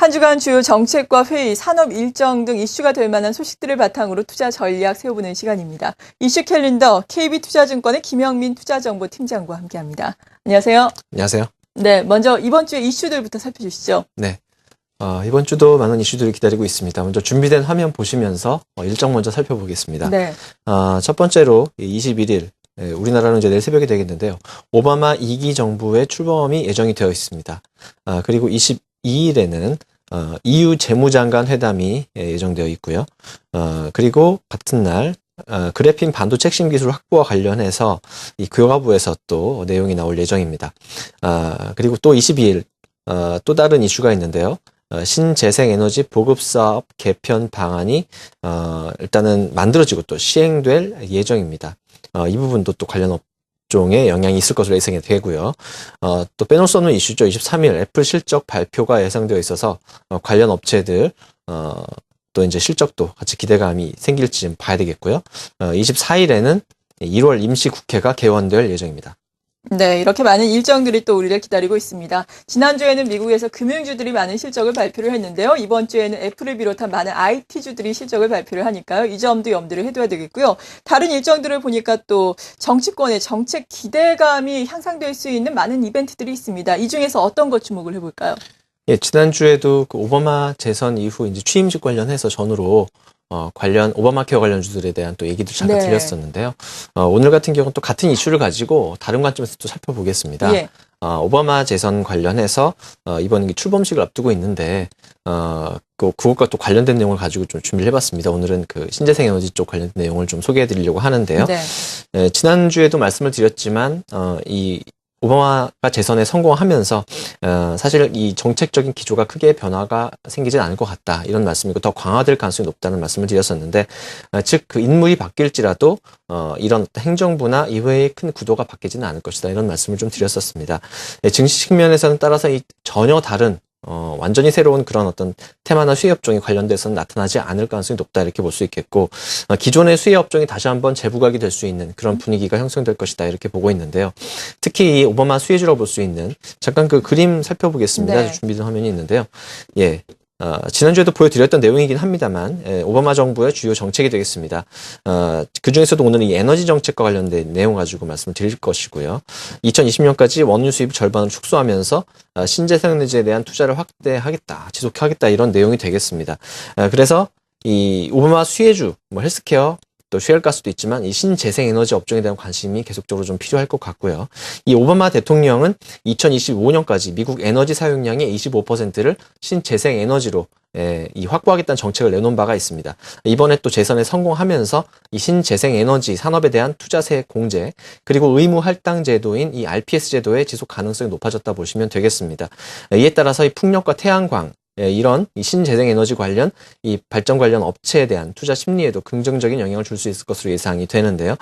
한 주간 주요 정책과 회의, 산업 일정 등 이슈가 될 만한 소식들을 바탕으로 투자 전략 세워보는 시간입니다. 이슈 캘린더 KB투자증권의 김영민 투자정보팀장과 함께합니다. 안녕하세요. 안녕하세요. 네, 먼저 이번 주의 이슈들부터 살펴주시죠. 네. 이번 주도 많은 이슈들이 기다리고 있습니다. 먼저 준비된 화면 보시면서 일정 먼저 살펴보겠습니다. 네. 첫 번째로 21일, 우리나라는 이제 내일 새벽에 되겠는데요. 오바마 2기 정부의 출범이 예정이 되어 있습니다. 그리고 22일에는 EU 재무장관 회담이 예정되어 있고요. 그리고 같은 날 그래핀 반도체 핵심 기술 확보와 관련해서 이 교과부에서 또 내용이 나올 예정입니다. 그리고 또 22일 또 다른 이슈가 있는데요. 신재생에너지 보급사업 개편 방안이 일단은 만들어지고 또 시행될 예정입니다. 이 부분도 또 관련 업종에 영향이 있을 것으로 예상이 되고요. 또 빼놓을 수 없는 이슈죠. 23일 애플 실적 발표가 예상되어 있어서 관련 업체들 또 이제 실적도 같이 기대감이 생길지 좀 봐야 되겠고요. 24일에는 1월 임시국회가 개원될 예정입니다. 네, 이렇게 많은 일정들이 또 우리를 기다리고 있습니다. 지난주에는 미국에서 금융주들이 많은 실적을 발표를 했는데요. 이번 주에는 애플을 비롯한 많은 IT주들이 실적을 발표를 하니까요. 이 점도 염두를 해둬야 되겠고요. 다른 일정들을 보니까 또 정치권의 정책 기대감이 향상될 수 있는 많은 이벤트들이 있습니다. 이 중에서 어떤 것 주목을 해볼까요? 예, 지난주에도 그 오바마 재선 이후 이제 취임식 관련해서 전후로 관련 오바마 케어 관련주들에 대한 또 얘기도 잠깐 들렸었는데요. 오늘 같은 경우는 또 같은 이슈를 가지고 다른 관점에서 또 살펴보겠습니다. 예. 오바마 재선 관련해서 이번 출범식을 앞두고 있는데 그것과 또 관련된 내용을 가지고 좀 준비를 해봤습니다. 오늘은 그 신재생에너지 쪽 관련된 내용을 좀 소개해드리려고 하는데요. 네. 지난주에도 말씀을 드렸지만 이 오바마가 재선에 성공하면서 사실 이 정책적인 기조가 크게 변화가 생기진 않을 것 같다. 이런 말씀이고 더 강화될 가능성이 높다는 말씀을 드렸었는데 즉 그 인물이 바뀔지라도 이런 행정부나 이외의 큰 구도가 바뀌지는 않을 것이다. 이런 말씀을 좀 드렸었습니다. 증시 측면에서는 따라서 이 전혀 다른 완전히 새로운 그런 어떤 테마나 수혜 업종이 관련돼서는 나타나지 않을 가능성이 높다 이렇게 볼 수 있겠고 기존의 수혜 업종이 다시 한번 재부각이 될 수 있는 그런 분위기가 형성될 것이다 이렇게 보고 있는데요. 특히 이 오바마 수혜주라고 볼 수 있는 잠깐 그 그림 살펴보겠습니다. 네. 준비된 화면이 있는데요. 예. 지난주에도 보여드렸던 내용이긴 합니다만, 오바마 정부의 주요 정책이 되겠습니다. 그 중에서도 오늘은 이 에너지 정책과 관련된 내용 가지고 말씀을 드릴 것이고요. 2020년까지 원유 수입 절반을 축소하면서 신재생에너지에 대한 투자를 확대하겠다, 지속하겠다 이런 내용이 되겠습니다. 그래서 이 오바마 수혜주, 뭐 헬스케어, 또 셰일가스도 있지만 이 신재생에너지 업종에 대한 관심이 계속적으로 좀 필요할 것 같고요. 이 오바마 대통령은 2025년까지 미국 에너지 사용량의 25%를 신재생에너지로 이 확보하겠다는 정책을 내놓은 바가 있습니다. 이번에 또 재선에 성공하면서 이 신재생에너지 산업에 대한 투자세 공제 그리고 의무 할당 제도인 이 RPS 제도의 지속 가능성이 높아졌다 보시면 되겠습니다. 이에 따라서 이 풍력과 태양광 이런 이 신재생에너지 관련 이 발전 관련 업체에 대한 투자 심리에도 긍정적인 영향을 줄 수 있을 것으로 예상이 되는데요.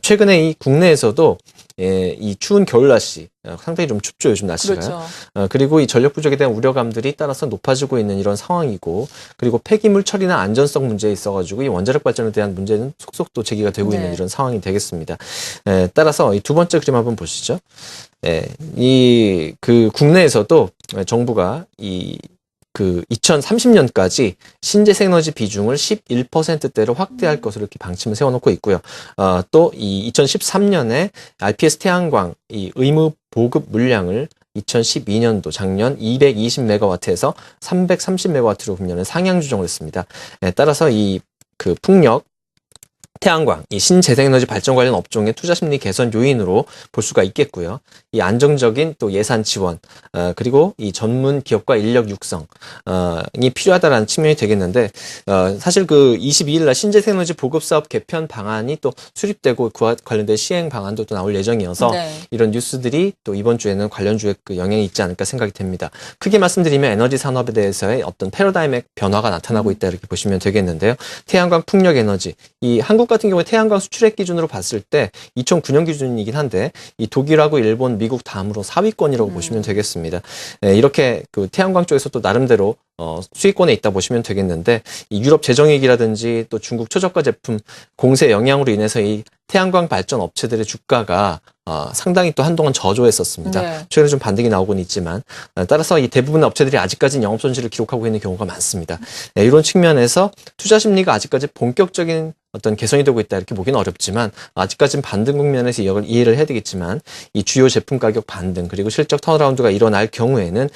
최근에 이 국내에서도 이 추운 겨울 날씨 상당히 좀 춥죠 요즘 날씨가요. 그렇죠. 그리고 이 전력 부족에 대한 우려감들이 따라서 높아지고 있는 이런 상황이고 그리고 폐기물 처리나 안전성 문제에 있어가지고 이 원자력 발전에 대한 문제는 속속 또 제기가 되고 있는 이런 상황이 되겠습니다. 따라서 이 두 번째 그림 한번 보시죠. 이 그 국내에서도 정부가 그 2030년까지 신재생에너지 비중을 11%대로 확대할 것으로 이렇게 방침을 세워놓고 있고요. 또 이 2013년에 RPS 태양광 이 의무 보급 물량을 2012년도 작년 220메가와트에서 330메가와트로 금년에 상향 조정을 했습니다. 따라서 이 그 풍력 태양광, 이 신재생에너지 발전 관련 업종의 투자 심리 개선 요인으로 볼 수가 있겠고요. 이 안정적인 또 예산 지원, 그리고 이 전문 기업과 인력 육성이 필요하다라는 측면이 되겠는데, 사실 그 22일 날 신재생에너지 보급 사업 개편 방안이 또 수립되고 그와 관련된 시행 방안도 또 나올 예정이어서 이런 뉴스들이 또 이번 주에는 관련주에 그 영향이 있지 않을까 생각이 됩니다. 크게 말씀드리면 에너지 산업에 대해서의 어떤 패러다임의 변화가 나타나고 있다 이렇게 보시면 되겠는데요. 태양광, 풍력 에너지, 이 한국 같은 경우에 태양광 수출액 기준으로 봤을 때 2009년 기준이긴 한데 이 독일하고 일본, 미국 다음으로 4위권이라고 보시면 되겠습니다. 이렇게 그 태양광 쪽에서 또 나름대로 수익권에 있다 보시면 되겠는데 이 유럽 재정위기라든지 또 중국 최저가 제품 공세 영향으로 인해서 이 태양광 발전 업체들의 주가가 상당히 또 한동안 저조했었습니다. 네. 최근에 좀 반등이 나오고는 있지만 따라서 이 대부분의 업체들이 아직까지는 영업 손실을 기록하고 있는 경우가 많습니다. 네, 이런 측면에서 투자 심리가 아직까지 본격적인 어떤 개선이 되고 있다 이렇게 보기는 어렵지만 아직까지는 반등 국면에서 이해를 해야 되겠지만 이 주요 제품 가격 반등 그리고 실적 턴어라운드가 일어날 경우에는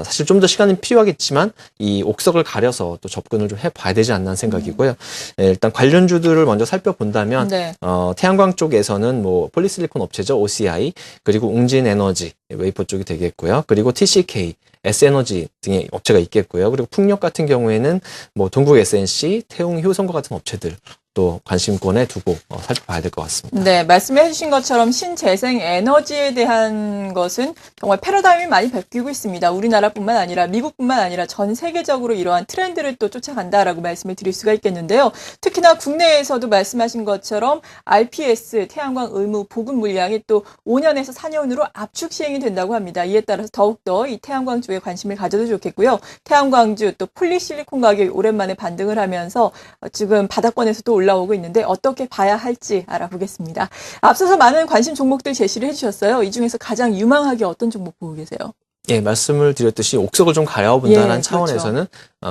사실 좀 더 시간이 필요하겠지만 이 옥석을 가려서 또 접근을 좀 해봐야 되지 않나 생각이고요. 네, 일단 관련주들을 먼저 살펴본다면 네. 태양광 쪽에서는 뭐 폴리실리콘 업체죠 OCI 그리고 웅진에너지 웨이퍼 쪽이 되겠고요. 그리고 TCK S에너지 등의 업체가 있겠고요. 그리고 풍력 같은 경우에는 뭐 동국 SNC, 태웅 효성과 같은 업체들 또 관심권에 두고 살펴봐야 될 것 같습니다. 네, 말씀해 주신 것처럼 신재생 에너지에 대한 것은 정말 패러다임이 많이 바뀌고 있습니다. 우리나라뿐만 아니라 미국뿐만 아니라 전 세계적으로 이러한 트렌드를 또 쫓아간다라고 말씀을 드릴 수가 있겠는데요. 특히나 국내에서도 말씀하신 것처럼 RPS, 태양광 의무 보급 물량이 또 5년에서 4년으로 압축 시행이 된다고 합니다. 이에 따라서 더욱더 이 태양광 쪽에 관심을 가져도 좋겠고요. 태양광주 또 폴리실리콘 가격이 오랜만에 반등을 하면서 지금 바닥권에서도 올라오고 있는데 어떻게 봐야 할지 알아보겠습니다. 앞서서 많은 관심 종목들 제시를 해주셨어요. 이 중에서 가장 유망하게 어떤 종목 보고 계세요? 예, 말씀을 드렸듯이 옥석을 좀 가려본다는 예, 차원에서는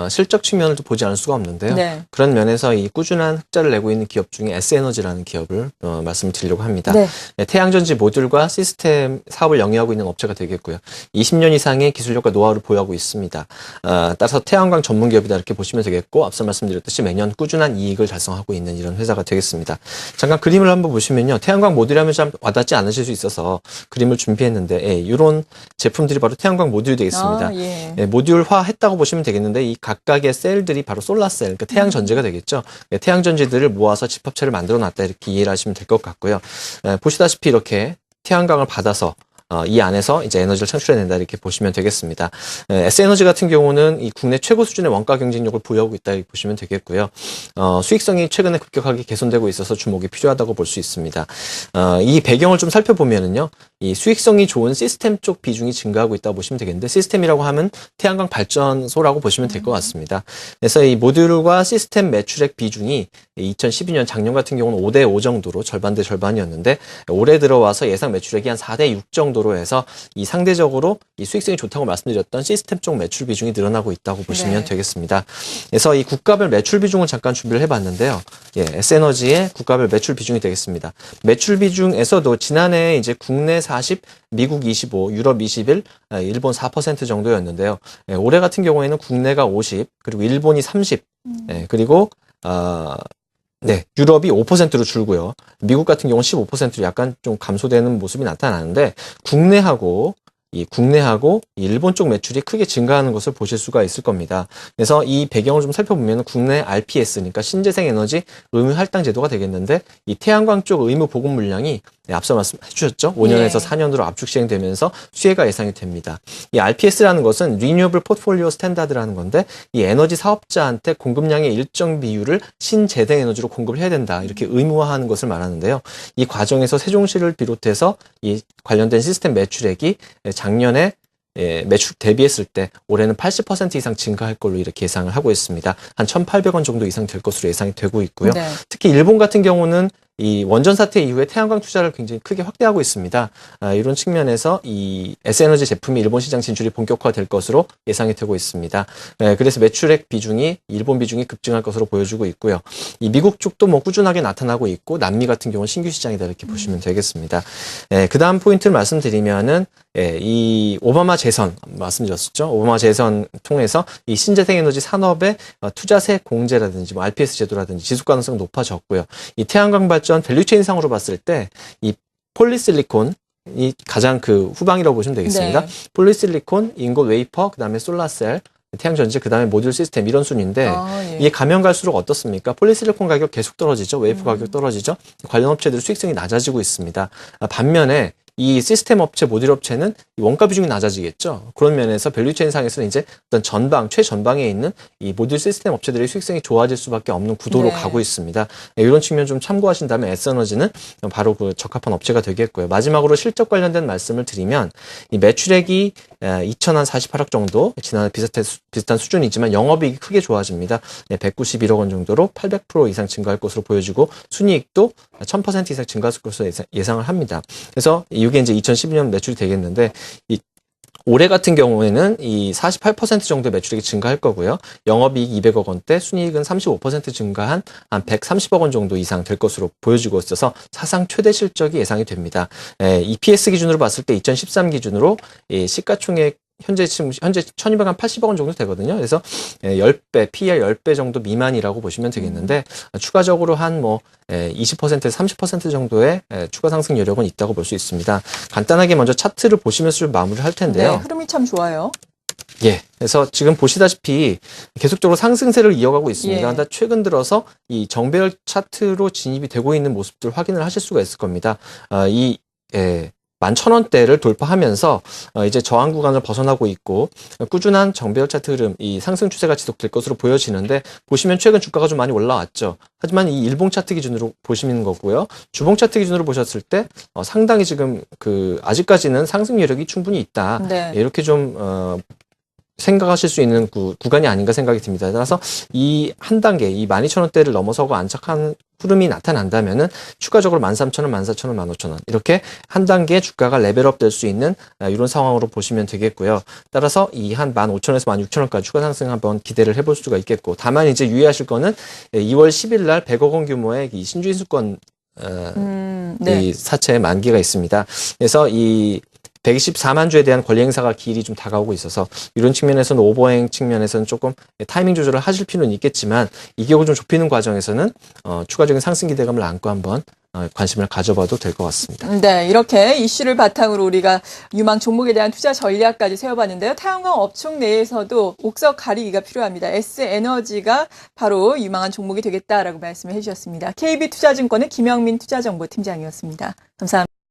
실적 측면을 또 보지 않을 수가 없는데요. 네. 그런 면에서 이 꾸준한 흑자를 내고 있는 기업 중에 S에너지라는 기업을 말씀을 드리려고 합니다. 네. 네, 태양전지 모듈과 시스템 사업을 영위하고 있는 업체가 되겠고요. 20년 이상의 기술력과 노하우를 보유하고 있습니다. 따라서 태양광 전문 기업이다 이렇게 보시면 되겠고 앞서 말씀드렸듯이 매년 꾸준한 이익을 달성하고 있는 이런 회사가 되겠습니다. 잠깐 그림을 한번 보시면요. 태양광 모듈이 하면 좀 와닿지 않으실 수 있어서 그림을 준비했는데 예, 이런 제품들이 바로 태양광 모듈이 되겠습니다. 예. 예, 모듈화 했다고 보시면 되겠는데 이 각각의 셀들이 바로 솔라셀, 그러니까 태양 전지가 되겠죠. 예, 태양 전지들을 모아서 집합체를 만들어 놨다 이렇게 이해를 하시면 될 것 같고요. 보시다시피 이렇게 태양광을 받아서 이 안에서 이제 에너지를 창출해낸다 이렇게 보시면 되겠습니다. S에너지 같은 경우는 이 국내 최고 수준의 원가 경쟁력을 보유하고 있다 이렇게 보시면 되겠고요. 수익성이 최근에 급격하게 개선되고 있어서 주목이 필요하다고 볼 수 있습니다. 이 배경을 좀 살펴보면은요, 이 수익성이 좋은 시스템 쪽 비중이 증가하고 있다고 보시면 되겠는데 시스템이라고 하면 태양광 발전소라고 보시면 될 것 같습니다. 그래서 이 모듈과 시스템 매출액 비중이 2012년 작년 같은 경우는 5대5 정도로 절반 대 절반이었는데 올해 들어와서 예상 매출액이 한 4대6 정도로 해서 이 상대적으로 이 수익성이 좋다고 말씀드렸던 시스템 쪽 매출 비중이 늘어나고 있다고 보시면 네. 되겠습니다. 그래서 이 국가별 매출 비중을 잠깐 준비를 해봤는데요. 예, S에너지의 국가별 매출 비중이 되겠습니다. 매출 비중에서도 지난해 이제 국내 40, 미국 25, 유럽 21, 일본 4% 정도였는데요. 예, 올해 같은 경우에는 국내가 50, 그리고 일본이 30, 예, 그리고 네, 유럽이 5%로 줄고요. 미국 같은 경우는 15%로 약간 좀 감소되는 모습이 나타나는데 국내하고 이 일본 쪽 매출이 크게 증가하는 것을 보실 수가 있을 겁니다. 그래서 이 배경을 좀 살펴보면 국내 RPS, 그러니까 신재생 에너지 의무 할당 제도가 되겠는데 이 태양광 쪽 의무 보급 물량이 앞서 말씀해 주셨죠? 5년에서 4년으로 압축 시행되면서 수혜가 예상이 됩니다. 이 RPS라는 것은 Renewable Portfolio Standard라는 건데 이 에너지 사업자한테 공급량의 일정 비율을 신재생 에너지로 공급을 해야 된다. 이렇게 의무화하는 것을 말하는데요. 이 과정에서 세종시를 비롯해서 이 관련된 시스템 매출액이 작년에 매출 대비했을 때 올해는 80% 이상 증가할 걸로 이렇게 예상을 하고 있습니다. 한 1,800원 정도 이상 될 것으로 예상이 되고 있고요. 네. 특히 일본 같은 경우는 이 원전 사태 이후에 태양광 투자를 굉장히 크게 확대하고 있습니다. 이런 측면에서 이 S에너지 제품이 일본 시장 진출이 본격화될 것으로 예상이 되고 있습니다. 그래서 매출액 비중이 일본 비중이 급증할 것으로 보여주고 있고요. 이 미국 쪽도 뭐 꾸준하게 나타나고 있고 남미 같은 경우는 신규 시장이다 이렇게 보시면 되겠습니다. 그 다음 포인트를 말씀드리면은 이 오바마 재선 말씀드렸었죠. 오바마 재선 통해서 이 신재생 에너지 산업의 투자세 공제라든지 뭐 RPS 제도라든지 지속 가능성 높아졌고요. 이 태양광 발전 밸류체인 상으로 봤을 때 이 폴리실리콘 이 가장 그 후방이라고 보시면 되겠습니다. 네. 폴리실리콘, 인got 웨이퍼, 그다음에 솔라셀, 태양전지, 그다음에 모듈 시스템 이런 순인데 예. 이게 가면 갈수록 어떻습니까? 폴리실리콘 가격 계속 떨어지죠. 웨이퍼 가격 떨어지죠. 관련 업체들 수익성이 낮아지고 있습니다. 반면에 이 시스템 업체, 모듈 업체는 원가 비중이 낮아지겠죠. 그런 면에서 밸류체인 상에서는 이제 어떤 최전방에 있는 이 모듈 시스템 업체들의 수익성이 좋아질 수밖에 없는 구도로 네. 가고 있습니다. 이런 측면 좀 참고하신다면 S에너지는 바로 그 적합한 업체가 되겠고요. 마지막으로 실적 관련된 말씀을 드리면 이 매출액이 2,048억 정도, 지난해 비슷한 수준이지만 영업이익이 크게 좋아집니다. 191억 원 정도로 800% 이상 증가할 것으로 보여지고 순이익도 1000% 이상 증가할 것으로 예상을 합니다. 그래서 이게 이제 2012년 매출이 되겠는데 올해 같은 경우에는 이 48% 정도의 매출액이 증가할 거고요. 영업이익 200억 원대, 순이익은 35% 증가한 한 130억 원 정도 이상 될 것으로 보여지고 있어서 사상 최대 실적이 예상이 됩니다. EPS 기준으로 봤을 때 2013 기준으로 시가총액 현재 1280억 원 정도 되거든요. 그래서 10배, PER 10배 정도 미만이라고 보시면 되겠는데 추가적으로 한 20%에서 30% 정도의 추가 상승 여력은 있다고 볼 수 있습니다. 간단하게 먼저 차트를 보시면서 좀 마무리를 할 텐데요. 네, 흐름이 참 좋아요. 예. 그래서 지금 보시다시피 계속적으로 상승세를 이어가고 있습니다. 예. 근데 최근 들어서 이 정배열 차트로 진입이 되고 있는 모습들 확인을 하실 수가 있을 겁니다. 11,000원대를 돌파하면서 이제 저항 구간을 벗어나고 있고 꾸준한 정배열 차트 흐름, 이 상승 추세가 지속될 것으로 보여지는데 보시면 최근 주가가 좀 많이 올라왔죠. 하지만 이 일봉 차트 기준으로 보시는 거고요. 주봉 차트 기준으로 보셨을 때 상당히 지금 아직까지는 상승 여력이 충분히 있다. 네. 이렇게 좀 생각하실 수 있는 구간이 아닌가 생각이 듭니다. 따라서 이 한 단계, 이 12,000원대를 넘어서고 안착한 흐름이 나타난다면은 추가적으로 13,000원, 14,000원, 15,000원 이렇게 한 단계 주가가 레벨업 될 수 있는 이런 상황으로 보시면 되겠고요. 따라서 이 한 15,000원에서 16,000원까지 추가 상승 한번 기대를 해볼 수가 있겠고, 다만 이제 유의하실 거는 2월 10일 날 100억 원 규모의 이 신주인수권 네. 이 사채의 만기가 있습니다. 그래서 이 124만 주에 대한 권리 행사가 기일이 좀 다가오고 있어서 이런 측면에서는 오버행 측면에서는 조금 타이밍 조절을 하실 필요는 있겠지만 이 기억을 좀 좁히는 과정에서는 추가적인 상승 기대감을 안고 한번 관심을 가져봐도 될 것 같습니다. 네, 이렇게 이슈를 바탕으로 우리가 유망 종목에 대한 투자 전략까지 세워봤는데요. 태양광 업종 내에서도 옥석 가리기가 필요합니다. S에너지가 바로 유망한 종목이 되겠다라고 말씀을 해주셨습니다. KB투자증권의 김영민 투자정보팀장이었습니다. 감사합니다.